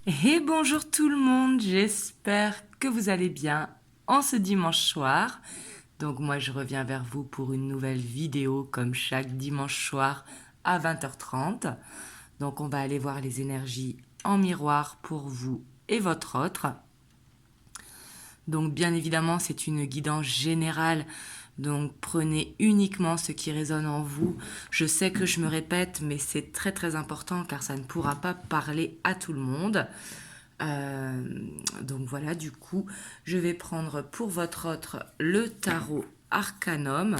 Et bonjour tout le monde, j'espère que vous allez bien en ce dimanche soir. Donc moi je reviens vers vous pour une nouvelle vidéo comme chaque dimanche soir à 20h30. Donc on va aller voir les énergies en miroir pour vous et votre autre. Donc bien évidemment c'est une guidance générale, donc prenez uniquement ce qui résonne en vous. Je sais que je me répète mais c'est très très important car ça ne pourra pas parler à tout le monde. Donc voilà, du coup, je vais prendre pour votre autre le tarot Arcanum.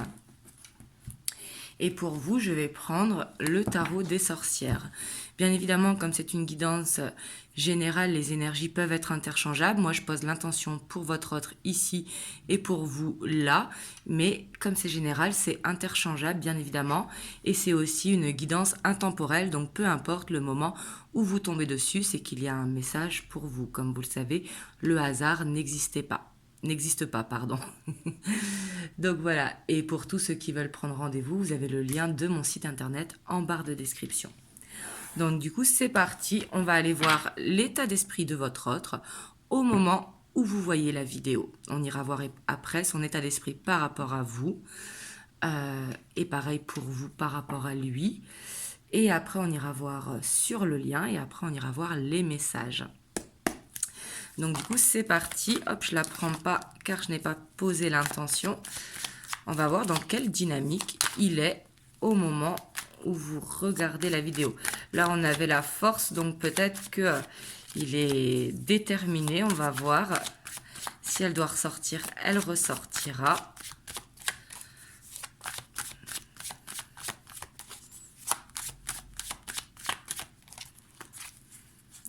Et pour vous, je vais prendre le tarot des sorcières. Bien évidemment, comme c'est une guidance générale, les énergies peuvent être interchangeables. Moi, je pose l'intention pour votre autre ici et pour vous là. Mais comme c'est général, c'est interchangeable, bien évidemment. Et c'est aussi une guidance intemporelle. Donc, peu importe le moment où vous tombez dessus, c'est qu'il y a un message pour vous. Comme vous le savez, le hasard n'existe pas, pardon. Donc voilà, et pour tous ceux qui veulent prendre rendez-vous, vous avez le lien de mon site internet en barre de description. Donc du coup, c'est parti, on va aller voir l'état d'esprit de votre autre au moment où vous voyez la vidéo. On ira voir après son état d'esprit par rapport à vous, et pareil pour vous par rapport à lui. Et après, on ira voir sur le lien, et après, on ira voir les messages. Donc du coup, c'est parti. Hop, je la prends pas car je n'ai pas posé l'intention. On va voir dans quelle dynamique il est au moment où vous regardez la vidéo. Là, on avait la force, donc peut-être que il est déterminé. On va voir si elle doit ressortir. Elle ressortira.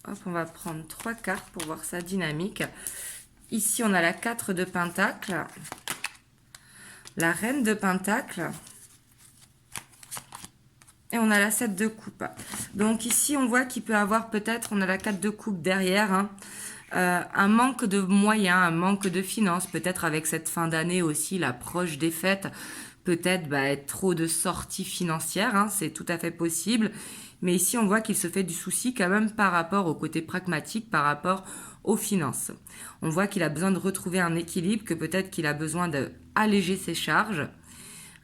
Hop, on va prendre 3 cartes pour voir sa dynamique. Ici, on a la 4 de Pentacle, la Reine de Pentacle, et on a la 7 de coupe. Donc ici, on voit qu'il peut avoir peut-être, on a la 4 de coupe derrière, hein, un manque de moyens, un manque de finances, peut-être avec cette fin d'année aussi, l'approche des fêtes, peut-être trop de sorties financières, hein, c'est tout à fait possible. Mais ici, on voit qu'il se fait du souci quand même par rapport au côté pragmatique, par rapport aux finances. On voit qu'il a besoin de retrouver un équilibre, que peut-être qu'il a besoin d'alléger ses charges.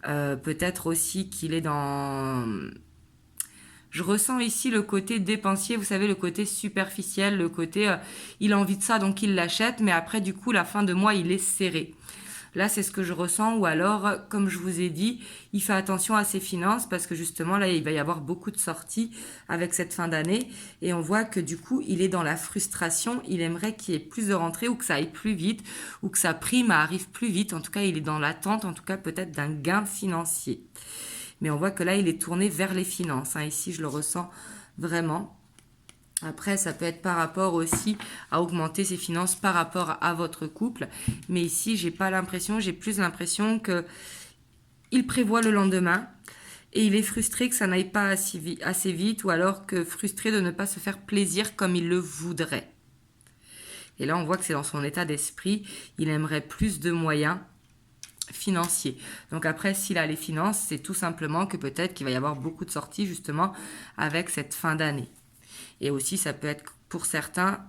Peut-être aussi qu'il est dans... Je ressens ici le côté dépensier, vous savez, le côté superficiel, le côté il a envie de ça donc il l'achète, mais après du coup la fin de mois il est serré. Là c'est ce que je ressens, ou alors comme je vous ai dit, il fait attention à ses finances parce que justement là il va y avoir beaucoup de sorties avec cette fin d'année et on voit que du coup il est dans la frustration, il aimerait qu'il y ait plus de rentrées ou que ça aille plus vite ou que sa prime arrive plus vite, en tout cas il est dans l'attente en tout cas peut-être d'un gain financier. Mais on voit que là, il est tourné vers les finances. Hein. Ici, je le ressens vraiment. Après, ça peut être par rapport aussi à augmenter ses finances par rapport à votre couple. Mais ici, j'ai pas l'impression, j'ai plus l'impression que il prévoit le lendemain et il est frustré que ça n'aille pas assez vite ou alors que frustré de ne pas se faire plaisir comme il le voudrait. Et là, on voit que c'est dans son état d'esprit. Il aimerait plus de moyens financier. Donc après, s'il a les finances, c'est tout simplement que peut-être qu'il va y avoir beaucoup de sorties justement avec cette fin d'année. Et aussi, ça peut être pour certains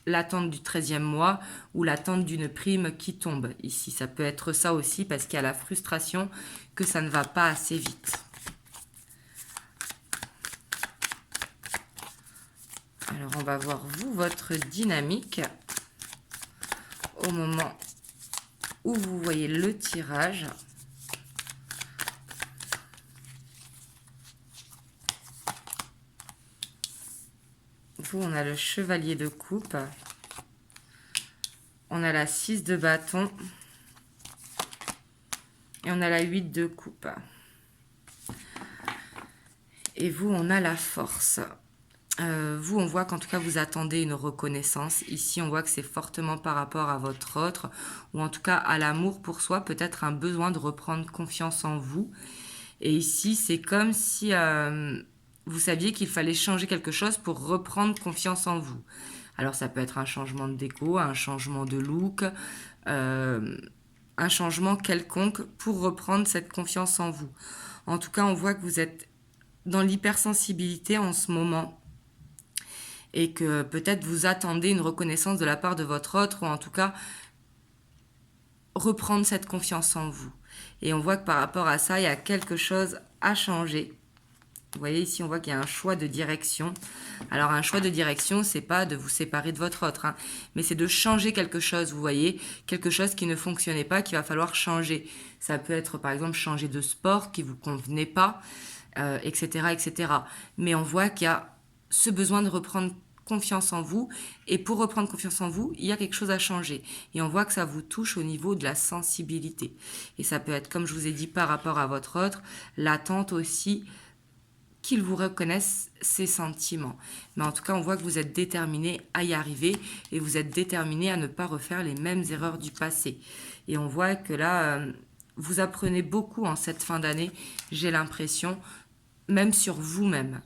l'attente du 13e mois ou l'attente d'une prime qui tombe ici. Ça peut être ça aussi parce qu'il y a la frustration que ça ne va pas assez vite. Alors, on va voir vous, votre dynamique au moment où vous voyez le tirage. Vous, on a le chevalier de coupe. On a la 6 de bâton. Et on a la 8 de coupe. Et vous, on a la force. Vous, on voit qu'en tout cas, vous attendez une reconnaissance. Ici, on voit que c'est fortement par rapport à votre autre, ou en tout cas à l'amour pour soi, peut-être un besoin de reprendre confiance en vous. Et ici, c'est comme si vous saviez qu'il fallait changer quelque chose pour reprendre confiance en vous. Alors, ça peut être un changement de déco, un changement de look, un changement quelconque pour reprendre cette confiance en vous. En tout cas, on voit que vous êtes dans l'hypersensibilité en ce moment. et que peut-être vous attendez une reconnaissance de la part de votre autre, ou en tout cas reprendre cette confiance en vous. Et on voit que par rapport à ça, il y a quelque chose à changer. Vous voyez ici, on voit qu'il y a un choix de direction. Alors un choix de direction, c'est pas de vous séparer de votre autre, hein, mais c'est de changer quelque chose, vous voyez, quelque chose qui ne fonctionnait pas, qu'il va falloir changer. Ça peut être par exemple changer de sport qui vous convenait pas, etc., etc. Mais on voit qu'il y a ce besoin de reprendre confiance en vous, et pour reprendre confiance en vous, il y a quelque chose à changer. Et on voit que ça vous touche au niveau de la sensibilité. Et ça peut être, comme je vous ai dit, par rapport à votre autre, l'attente aussi qu'il vous reconnaisse ses sentiments. Mais en tout cas, on voit que vous êtes déterminé à y arriver et vous êtes déterminé à ne pas refaire les mêmes erreurs du passé. Et on voit que là, vous apprenez beaucoup en cette fin d'année, j'ai l'impression, même sur vous-même.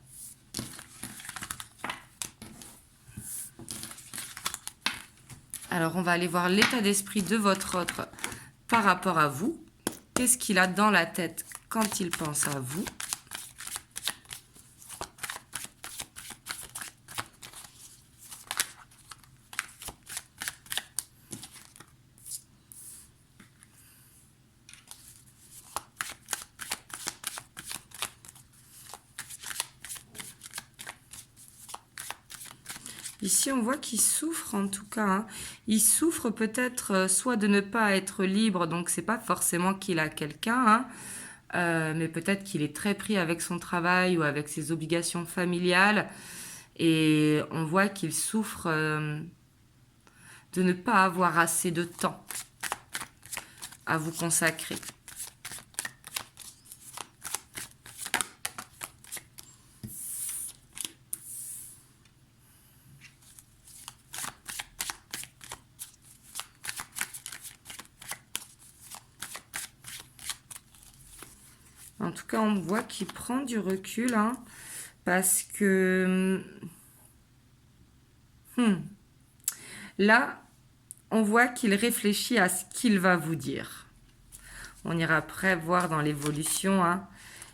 Alors, on va aller voir l'état d'esprit de votre autre par rapport à vous. Qu'est-ce qu'il a dans la tête quand il pense à vous ? Ici, on voit qu'il souffre en tout cas. Hein. Il souffre peut-être soit de ne pas être libre, donc c'est pas forcément qu'il a quelqu'un, hein, mais peut-être qu'il est très pris avec son travail ou avec ses obligations familiales. Et on voit qu'il souffre de ne pas avoir assez de temps à vous consacrer. En tout cas, on voit qu'il prend du recul, hein, parce que là, on voit qu'il réfléchit à ce qu'il va vous dire. On ira après voir dans l'évolution, hein,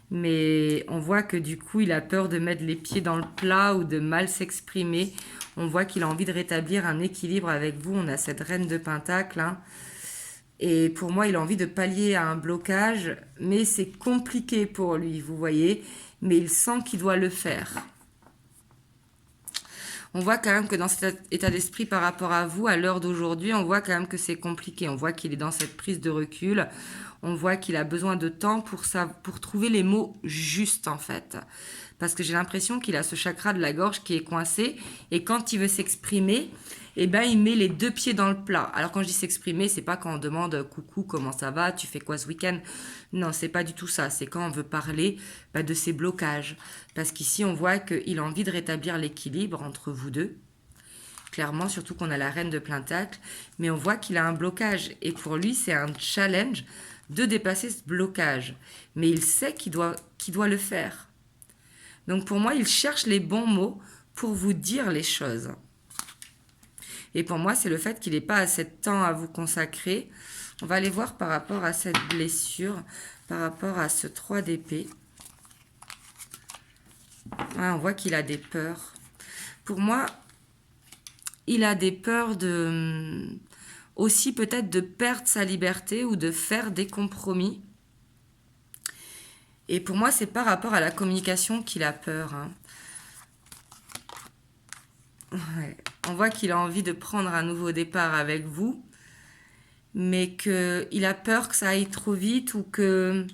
mais on voit que du coup, il a peur de mettre les pieds dans le plat ou de mal s'exprimer. On voit qu'il a envie de rétablir un équilibre avec vous. On a cette reine de Pentacle, hein. Et pour moi, il a envie de pallier à un blocage, mais c'est compliqué pour lui, vous voyez. Mais il sent qu'il doit le faire. On voit quand même que dans cet état d'esprit par rapport à vous, à l'heure d'aujourd'hui, on voit quand même que c'est compliqué. On voit qu'il est dans cette prise de recul. On voit qu'il a besoin de temps pour trouver les mots justes, en fait. Parce que j'ai l'impression qu'il a ce chakra de la gorge qui est coincé. Et quand il veut s'exprimer, eh ben, il met les deux pieds dans le plat. Alors quand je dis s'exprimer, c'est pas quand on demande « Coucou, comment ça va? Tu fais quoi ce week-end ?» Non, c'est pas du tout ça. C'est quand on veut parler de ses blocages. Parce qu'ici, on voit qu'il a envie de rétablir l'équilibre entre vous deux. Clairement, surtout qu'on a la reine de Pentacle. Mais on voit qu'il a un blocage. Et pour lui, c'est un challenge de dépasser ce blocage. Mais il sait qu'il doit le faire. Donc pour moi, il cherche les bons mots pour vous dire les choses. Et pour moi, c'est le fait qu'il n'ait pas assez de temps à vous consacrer. On va aller voir par rapport à cette blessure, par rapport à ce 3 d'épée. Ouais, on voit qu'il a des peurs. Pour moi, il a des peurs aussi peut-être de perdre sa liberté ou de faire des compromis. Et pour moi, c'est par rapport à la communication qu'il a peur. Hein. Ouais. On voit qu'il a envie de prendre un nouveau départ avec vous, mais qu'il a peur que ça aille trop vite ou que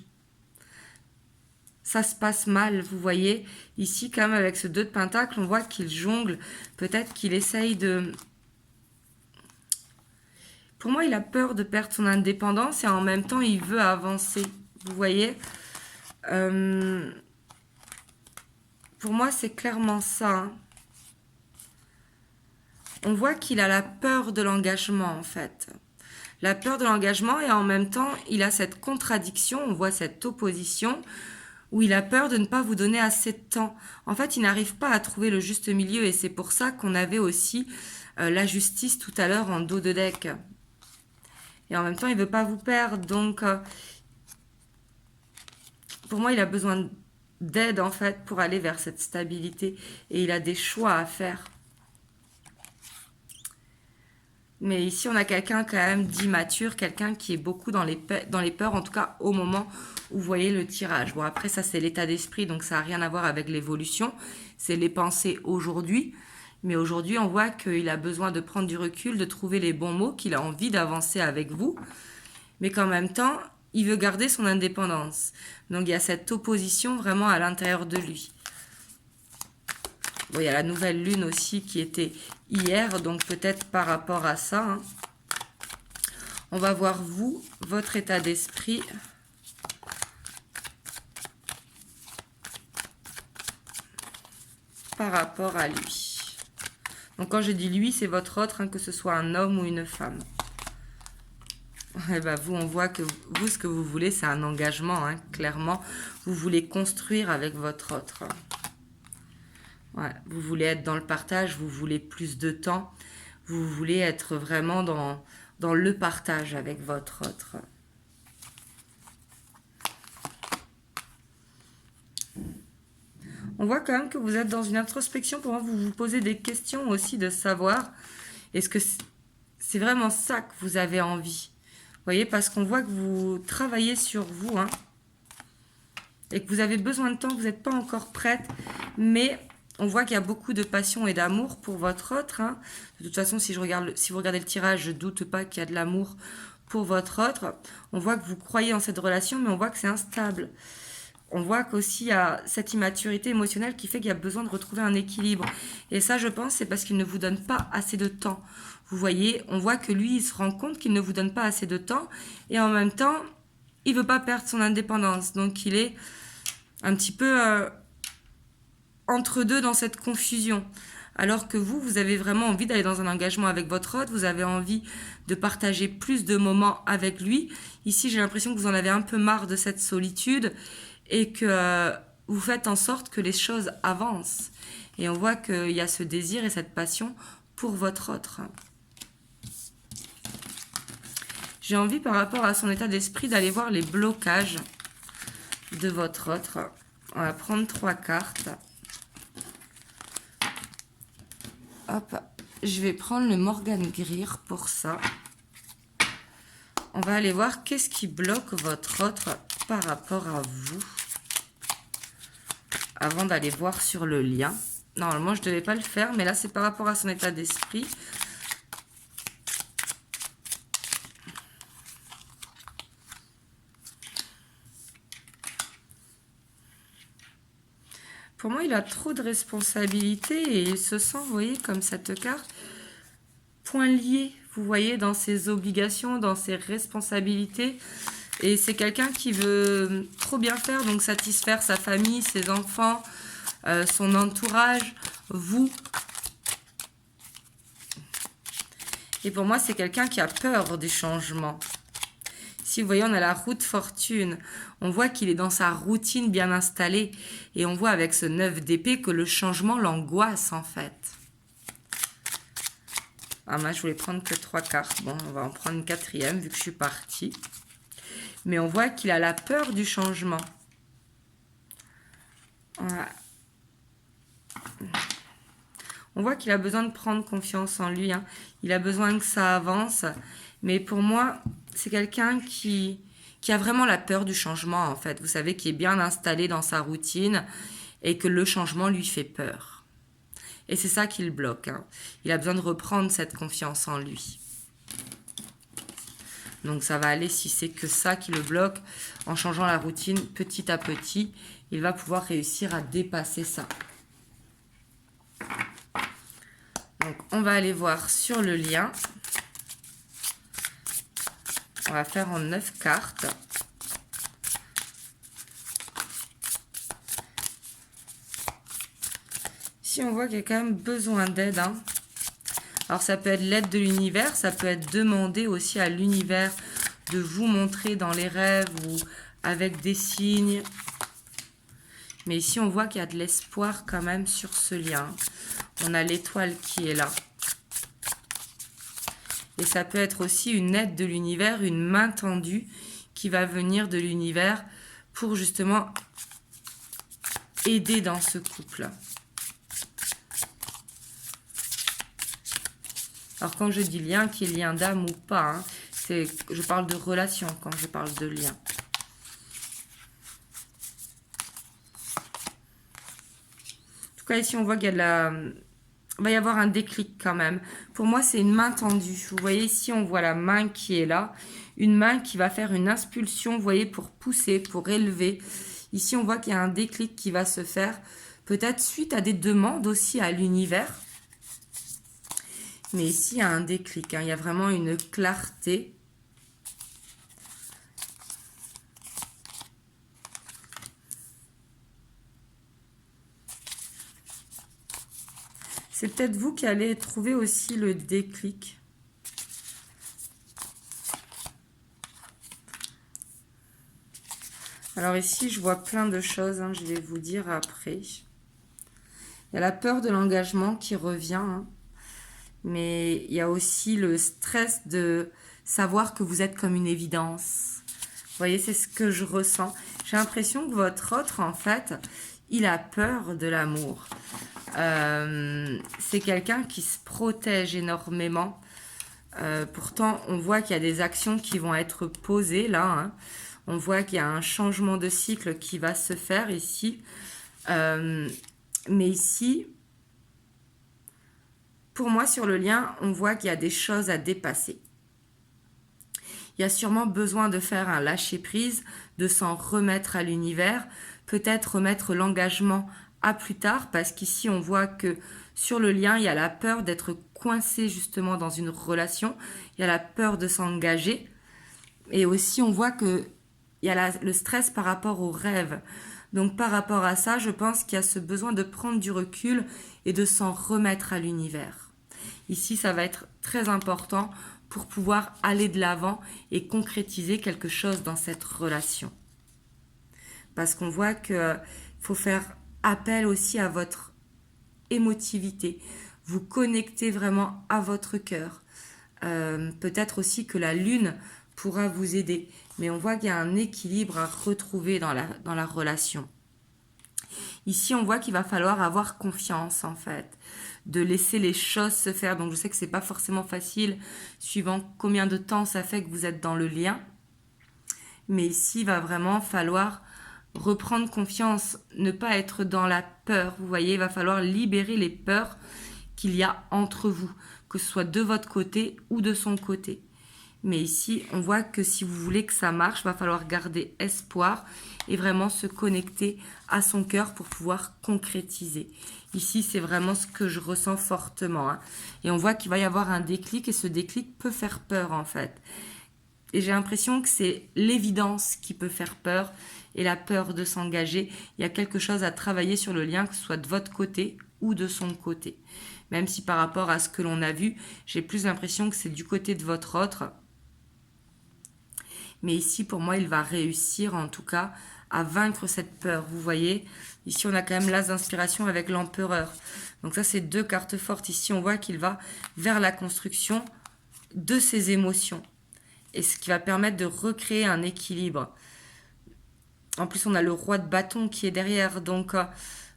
ça se passe mal. Vous voyez, ici, quand même, avec ce 2 de Pentacle, on voit qu'il jongle. Peut-être qu'il essaye de... Pour moi, il a peur de perdre son indépendance et en même temps, il veut avancer. Vous voyez pour moi, c'est clairement ça. Hein. On voit qu'il a la peur de l'engagement, en fait. La peur de l'engagement et en même temps, il a cette contradiction, on voit cette opposition où il a peur de ne pas vous donner assez de temps. En fait, il n'arrive pas à trouver le juste milieu et c'est pour ça qu'on avait aussi la justice tout à l'heure en dos de deck. Et en même temps, il ne veut pas vous perdre. Donc, pour moi, il a besoin d'aide, en fait, pour aller vers cette stabilité. Et il a des choix à faire. Mais ici, on a quelqu'un quand même d'immature, quelqu'un qui est beaucoup dans les peurs, en tout cas au moment où vous voyez le tirage. Bon, après, ça, c'est l'état d'esprit, donc ça n'a rien à voir avec l'évolution. C'est les pensées aujourd'hui. Mais aujourd'hui, on voit qu'il a besoin de prendre du recul, de trouver les bons mots, qu'il a envie d'avancer avec vous. Mais qu'en même temps, il veut garder son indépendance. Donc, il y a cette opposition vraiment à l'intérieur de lui. Bon, il y a la nouvelle lune aussi qui était hier, donc peut-être par rapport à ça. Hein. On va voir vous, votre état d'esprit. Par rapport à lui. Donc quand je dis lui, c'est votre autre, hein, que ce soit un homme ou une femme. Et ben vous, on voit que vous, ce que vous voulez, c'est un engagement, hein, clairement. Vous voulez construire avec votre autre. Ouais, vous voulez être dans le partage, vous voulez plus de temps. Vous voulez être vraiment dans le partage avec votre autre. On voit quand même que vous êtes dans une introspection. Pour moi, vous vous posez des questions aussi de savoir est-ce que c'est vraiment ça que vous avez envie. Vous voyez, parce qu'on voit que vous travaillez sur vous, hein, et que vous avez besoin de temps, vous n'êtes pas encore prête, mais on voit qu'il y a beaucoup de passion et d'amour pour votre autre. Hein. De toute façon, si vous regardez le tirage, je ne doute pas qu'il y a de l'amour pour votre autre. On voit que vous croyez en cette relation, mais on voit que c'est instable. On voit qu'aussi il y a cette immaturité émotionnelle qui fait qu'il y a besoin de retrouver un équilibre. Et ça, je pense, c'est parce qu'il ne vous donne pas assez de temps. Vous voyez, on voit que lui, il se rend compte qu'il ne vous donne pas assez de temps. Et en même temps, il ne veut pas perdre son indépendance. Donc, il est un petit peu entre deux dans cette confusion. Alors que vous avez vraiment envie d'aller dans un engagement avec votre autre. Vous avez envie de partager plus de moments avec lui. Ici, j'ai l'impression que vous en avez un peu marre de cette solitude. Et que vous faites en sorte que les choses avancent. Et on voit qu'il y a ce désir et cette passion pour votre autre. J'ai envie, par rapport à son état d'esprit, d'aller voir les blocages de votre autre. On va prendre 3 cartes. Hop, je vais prendre le Morgan Greer pour ça. On va aller voir qu'est-ce qui bloque votre autre par rapport à vous. Avant d'aller voir sur le lien. Normalement, je ne devais pas le faire, mais là, c'est par rapport à son état d'esprit. Pour moi, il a trop de responsabilités et il se sent, vous voyez, comme cette carte, point lié, vous voyez, dans ses obligations, dans ses responsabilités. Et c'est quelqu'un qui veut trop bien faire, donc satisfaire sa famille, ses enfants, son entourage, vous. Et pour moi, c'est quelqu'un qui a peur du changement. Si vous voyez, on a la roue de fortune. On voit qu'il est dans sa routine bien installée. Et on voit avec ce 9 d'épée que le changement l'angoisse en fait. Ah, moi, je voulais prendre que 3 cartes. Bon, on va en prendre une 4e vu que je suis partie. Mais on voit qu'il a la peur du changement. Voilà. On voit qu'il a besoin de prendre confiance en lui. Hein. Il a besoin que ça avance. Mais pour moi, c'est quelqu'un qui a vraiment la peur du changement, en fait. Vous savez, qui est bien installé dans sa routine et que le changement lui fait peur. Et c'est ça qui le bloque. Hein. Il a besoin de reprendre cette confiance en lui. Donc ça va aller, si c'est que ça qui le bloque, en changeant la routine petit à petit, il va pouvoir réussir à dépasser ça. Donc on va aller voir sur le lien. On va faire en 9 cartes. Ici, on voit qu'il y a quand même besoin d'aide. Hein. Alors, ça peut être l'aide de l'univers, ça peut être demander aussi à l'univers de vous montrer dans les rêves ou avec des signes. Mais ici, on voit qu'il y a de l'espoir quand même sur ce lien. On a l'étoile qui est là. Et ça peut être aussi une aide de l'univers, une main tendue qui va venir de l'univers pour justement aider dans ce couple. Alors quand je dis lien, qu'il y ait lien d'âme ou pas, hein, je parle de relation quand je parle de lien. En tout cas, ici, on voit qu'il y a va y avoir un déclic quand même. Pour moi, c'est une main tendue. Vous voyez ici, on voit la main qui est là. Une main qui va faire une impulsion, vous voyez, pour pousser, pour élever. Ici, on voit qu'il y a un déclic qui va se faire. Peut-être suite à des demandes aussi à l'univers. Mais ici, il y a un déclic. Hein. Il y a vraiment une clarté. C'est peut-être vous qui allez trouver aussi le déclic. Alors ici, je vois plein de choses, hein, je vais vous dire après. Il y a la peur de l'engagement qui revient, hein, mais il y a aussi le stress de savoir que vous êtes comme une évidence. Vous voyez, c'est ce que je ressens. J'ai l'impression que votre autre, en fait, il a peur de l'amour. C'est quelqu'un qui se protège énormément. Pourtant, on voit qu'il y a des actions qui vont être posées là. Hein. On voit qu'il y a un changement de cycle qui va se faire ici. Mais ici, pour moi, sur le lien, on voit qu'il y a des choses à dépasser. Il y a sûrement besoin de faire un lâcher-prise, de s'en remettre à l'univers, peut-être remettre l'engagement à plus tard, parce qu'ici, on voit que sur le lien, il y a la peur d'être coincé justement dans une relation, il y a la peur de s'engager, et aussi, on voit que il y a le stress par rapport aux rêves. Donc, par rapport à ça, je pense qu'il y a ce besoin de prendre du recul et de s'en remettre à l'univers. Ici, ça va être très important pour pouvoir aller de l'avant et concrétiser quelque chose dans cette relation. Parce qu'on voit qu'il faut faire appel aussi à votre émotivité, vous connecter vraiment à votre cœur. Peut-être aussi que la lune pourra vous aider, mais on voit qu'il y a un équilibre à retrouver dans la relation. Ici, on voit qu'il va falloir avoir confiance, en fait, de laisser les choses se faire. Donc, je sais que c'est pas forcément facile, suivant combien de temps ça fait que vous êtes dans le lien. Mais ici, il va vraiment falloir reprendre confiance, ne pas être dans la peur. Vous voyez, il va falloir libérer les peurs qu'il y a entre vous, que ce soit de votre côté ou de son côté. Mais ici, on voit que si vous voulez que ça marche, il va falloir garder espoir et vraiment se connecter à son cœur pour pouvoir concrétiser. Ici, c'est vraiment ce que je ressens fortement. Hein. Et on voit qu'il va y avoir un déclic et ce déclic peut faire peur en fait. Et j'ai l'impression que c'est l'évidence qui peut faire peur et la peur de s'engager. Il y a quelque chose à travailler sur le lien, que ce soit de votre côté ou de son côté. Même si par rapport à ce que l'on a vu, j'ai plus l'impression que c'est du côté de votre autre. Mais ici, pour moi, il va réussir, en tout cas, à vaincre cette peur. Vous voyez, ici, on a quand même l'as d'inspiration avec l'empereur. Donc ça, c'est deux cartes fortes. Ici, on voit qu'il va vers la construction de ses émotions. Et ce qui va permettre de recréer un équilibre. En plus, on a le roi de bâton qui est derrière. Donc,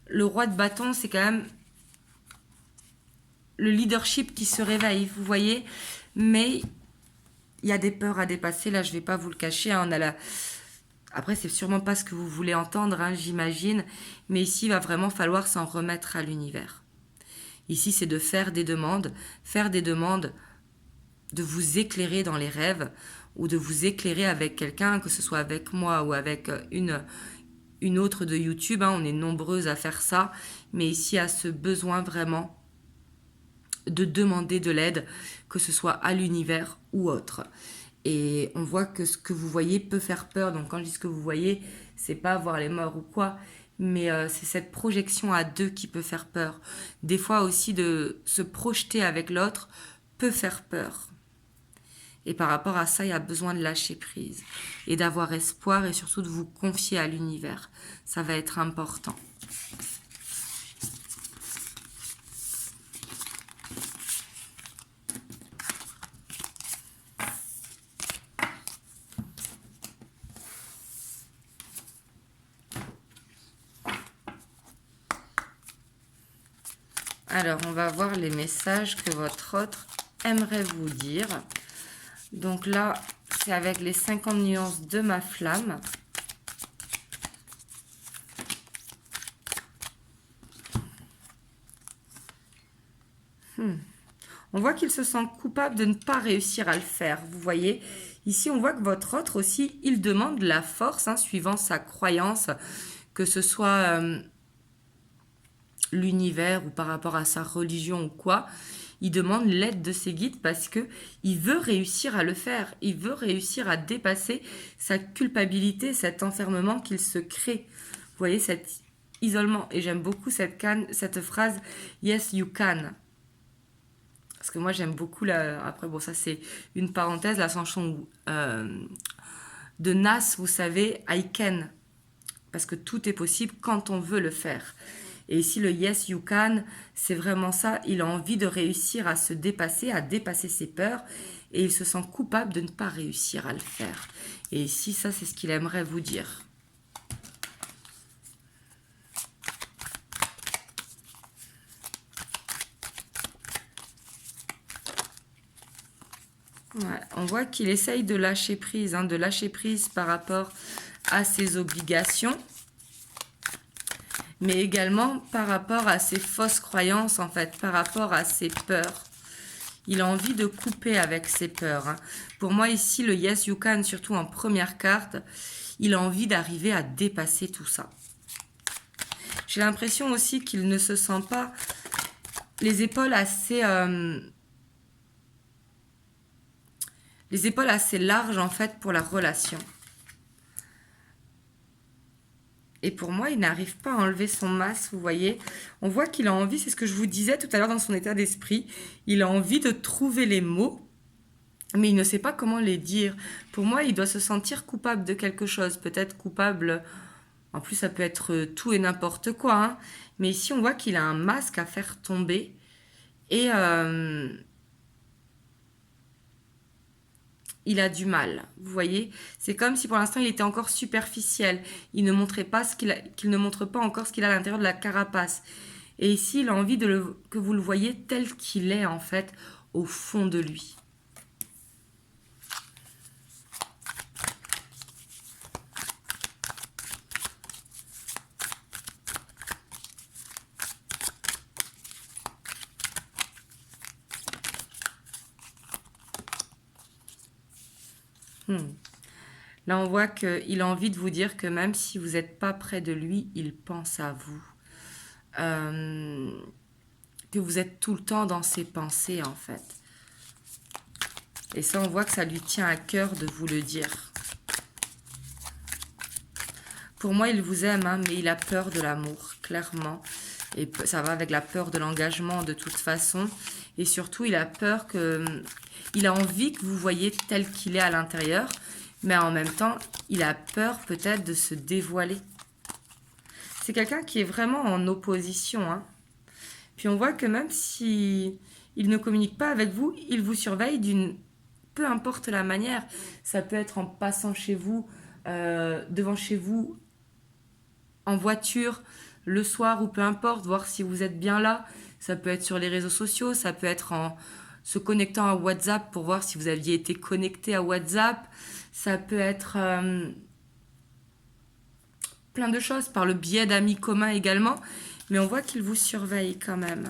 le roi de bâton, c'est quand même le leadership qui se réveille, vous voyez. Mais il y a des peurs à dépasser. Là, je ne vais pas vous le cacher. Hein, après, c'est sûrement pas ce que vous voulez entendre, hein, j'imagine. Mais ici, il va vraiment falloir s'en remettre à l'univers. Ici, c'est de faire des demandes. Faire des demandes, de vous éclairer dans les rêves ou de vous éclairer avec quelqu'un, que ce soit avec moi ou avec une autre de YouTube. Hein, on est nombreuses à faire ça. Mais ici, il y a ce besoin vraiment de demander de l'aide, que ce soit à l'univers ou autre. Et on voit que ce que vous voyez peut faire peur. Donc quand je dis ce que vous voyez, c'est pas voir les morts ou quoi, mais c'est cette projection à deux qui peut faire peur. Des fois aussi de se projeter avec l'autre peut faire peur. Et par rapport à ça, il y a besoin de lâcher prise et d'avoir espoir et surtout de vous confier à l'univers. Ça va être important. Alors, on va voir les messages que votre autre aimerait vous dire. Donc là, c'est avec les 50 nuances de ma flamme. On voit qu'il se sent coupable de ne pas réussir à le faire. Vous voyez, ici, on voit que votre autre aussi, il demande la force, hein, suivant sa croyance, que ce soit l'univers ou par rapport à sa religion ou quoi. Il demande l'aide de ses guides parce que il veut réussir à le faire. Il veut réussir à dépasser sa culpabilité, cet enfermement qu'il se crée. Vous voyez, cet isolement. Et j'aime beaucoup cette phrase « Yes, you can ». Parce que moi, j'aime beaucoup Après, bon, ça, c'est une parenthèse, la chanson de Nas, vous savez, « I can ». Parce que tout est possible quand on veut le faire. Et ici, le yes, you can, c'est vraiment ça. Il a envie de réussir à se dépasser, à dépasser ses peurs. Et il se sent coupable de ne pas réussir à le faire. Et ici, ça, c'est ce qu'il aimerait vous dire. Ouais, on voit qu'il essaye de lâcher prise, hein, de lâcher prise par rapport à ses obligations. Mais également par rapport à ses fausses croyances, en fait, par rapport à ses peurs. Il a envie de couper avec ses peurs. Hein. Pour moi, ici, le Yes You Can, surtout en première carte, il a envie d'arriver à dépasser tout ça. J'ai l'impression aussi qu'il ne se sent pas les épaules assez larges, en fait, pour la relation. Et pour moi, il n'arrive pas à enlever son masque, vous voyez. On voit qu'il a envie, c'est ce que je vous disais tout à l'heure dans son état d'esprit, il a envie de trouver les mots, mais il ne sait pas comment les dire. Pour moi, il doit se sentir coupable de quelque chose, peut-être coupable, en plus ça peut être tout et n'importe quoi, hein. Mais ici, on voit qu'il a un masque à faire tomber, et il a du mal, vous voyez. C'est comme si pour l'instant il était encore superficiel. Il ne montrait pas qu'il ne montre pas encore ce qu'il a à l'intérieur de la carapace. Et ici, il a envie que vous le voyez tel qu'il est en fait au fond de lui. Là, on voit qu'il a envie de vous dire que même si vous n'êtes pas près de lui, il pense à vous. Que vous êtes tout le temps dans ses pensées, en fait. Et ça, on voit que ça lui tient à cœur de vous le dire. Pour moi, il vous aime, hein, mais il a peur de l'amour, clairement. Et ça va avec la peur de l'engagement, de toute façon. Et surtout, il a peur que... Il a envie que vous voyez tel qu'il est à l'intérieur, mais en même temps, il a peur peut-être de se dévoiler. C'est quelqu'un qui est vraiment en opposition, hein. Puis on voit que même si il ne communique pas avec vous, il vous surveille d'une... Peu importe la manière. Ça peut être en passant chez vous, devant chez vous, en voiture, le soir ou peu importe, voir si vous êtes bien là. Ça peut être sur les réseaux sociaux, ça peut être en se connectant à WhatsApp pour voir si vous aviez été connecté à WhatsApp. Ça peut être plein de choses, par le biais d'amis communs également. Mais on voit qu'il vous surveille quand même.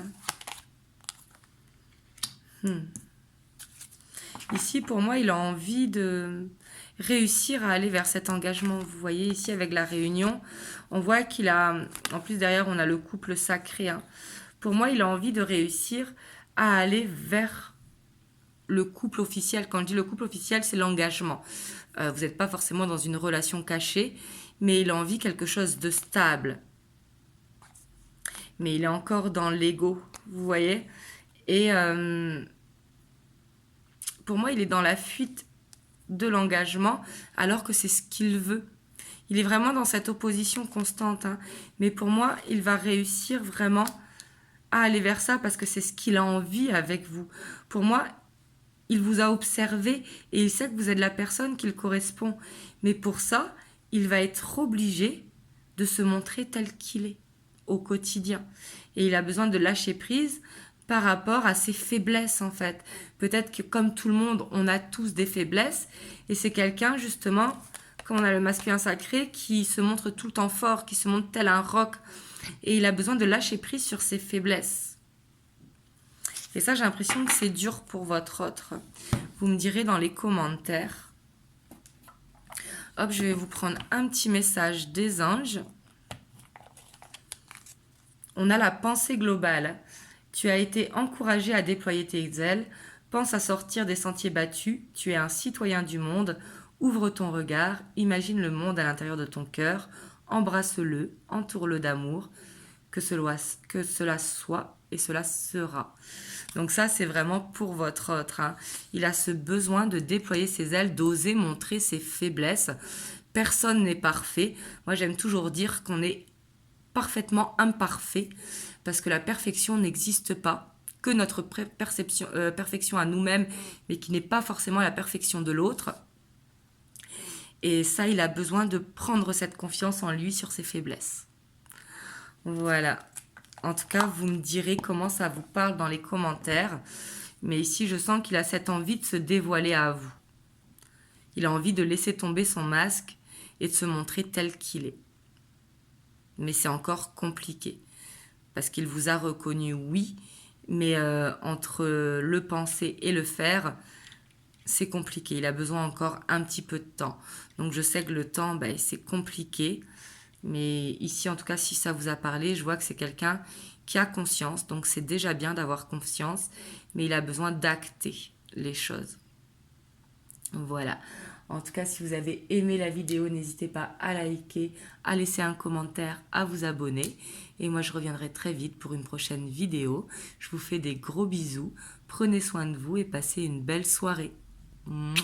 Ici, pour moi, il a envie de réussir à aller vers cet engagement. Vous voyez ici avec la réunion, on voit qu'il a... En plus, derrière, on a le couple sacré. Hein. Pour moi, il a envie de réussir à aller vers le couple officiel. Quand je dis le couple officiel, c'est l'engagement. Vous n'êtes pas forcément dans une relation cachée, mais il a envie de quelque chose de stable. Mais il est encore dans l'ego, vous voyez. Et pour moi, il est dans la fuite de l'engagement, alors que c'est ce qu'il veut. Il est vraiment dans cette opposition constante. Hein. Mais pour moi, il va réussir vraiment à aller vers ça, parce que c'est ce qu'il a envie avec vous. Pour moi, il vous a observé et il sait que vous êtes la personne qu'il correspond. Mais pour ça, il va être obligé de se montrer tel qu'il est au quotidien. Et il a besoin de lâcher prise par rapport à ses faiblesses en fait. Peut-être que comme tout le monde, on a tous des faiblesses et c'est quelqu'un justement, comme on a le masculin sacré, qui se montre tout le temps fort, qui se montre tel un roc et il a besoin de lâcher prise sur ses faiblesses. Et ça, j'ai l'impression que c'est dur pour votre autre. Vous me direz dans les commentaires. Hop, je vais vous prendre un petit message des anges. On a la pensée globale. Tu as été encouragé à déployer tes ailes. Pense à sortir des sentiers battus. Tu es un citoyen du monde. Ouvre ton regard. Imagine le monde à l'intérieur de ton cœur. Embrasse-le. Entoure-le d'amour. Que cela soit et cela sera. Donc ça, c'est vraiment pour votre autre. Hein. Il a ce besoin de déployer ses ailes, d'oser montrer ses faiblesses. Personne n'est parfait. Moi, j'aime toujours dire qu'on est parfaitement imparfait parce que la perfection n'existe pas, que notre perfection à nous-mêmes, mais qui n'est pas forcément la perfection de l'autre. Et ça, il a besoin de prendre cette confiance en lui sur ses faiblesses. Voilà. En tout cas, vous me direz comment ça vous parle dans les commentaires. Mais ici, je sens qu'il a cette envie de se dévoiler à vous. Il a envie de laisser tomber son masque et de se montrer tel qu'il est. Mais c'est encore compliqué. Parce qu'il vous a reconnu, oui, mais entre le penser et le faire, c'est compliqué. Il a besoin encore un petit peu de temps. Donc je sais que le temps, c'est compliqué. Mais ici, en tout cas, si ça vous a parlé, je vois que c'est quelqu'un qui a conscience. Donc, c'est déjà bien d'avoir confiance. Mais il a besoin d'acter les choses. Voilà. En tout cas, si vous avez aimé la vidéo, n'hésitez pas à liker, à laisser un commentaire, à vous abonner. Et moi, je reviendrai très vite pour une prochaine vidéo. Je vous fais des gros bisous. Prenez soin de vous et passez une belle soirée. Mouah.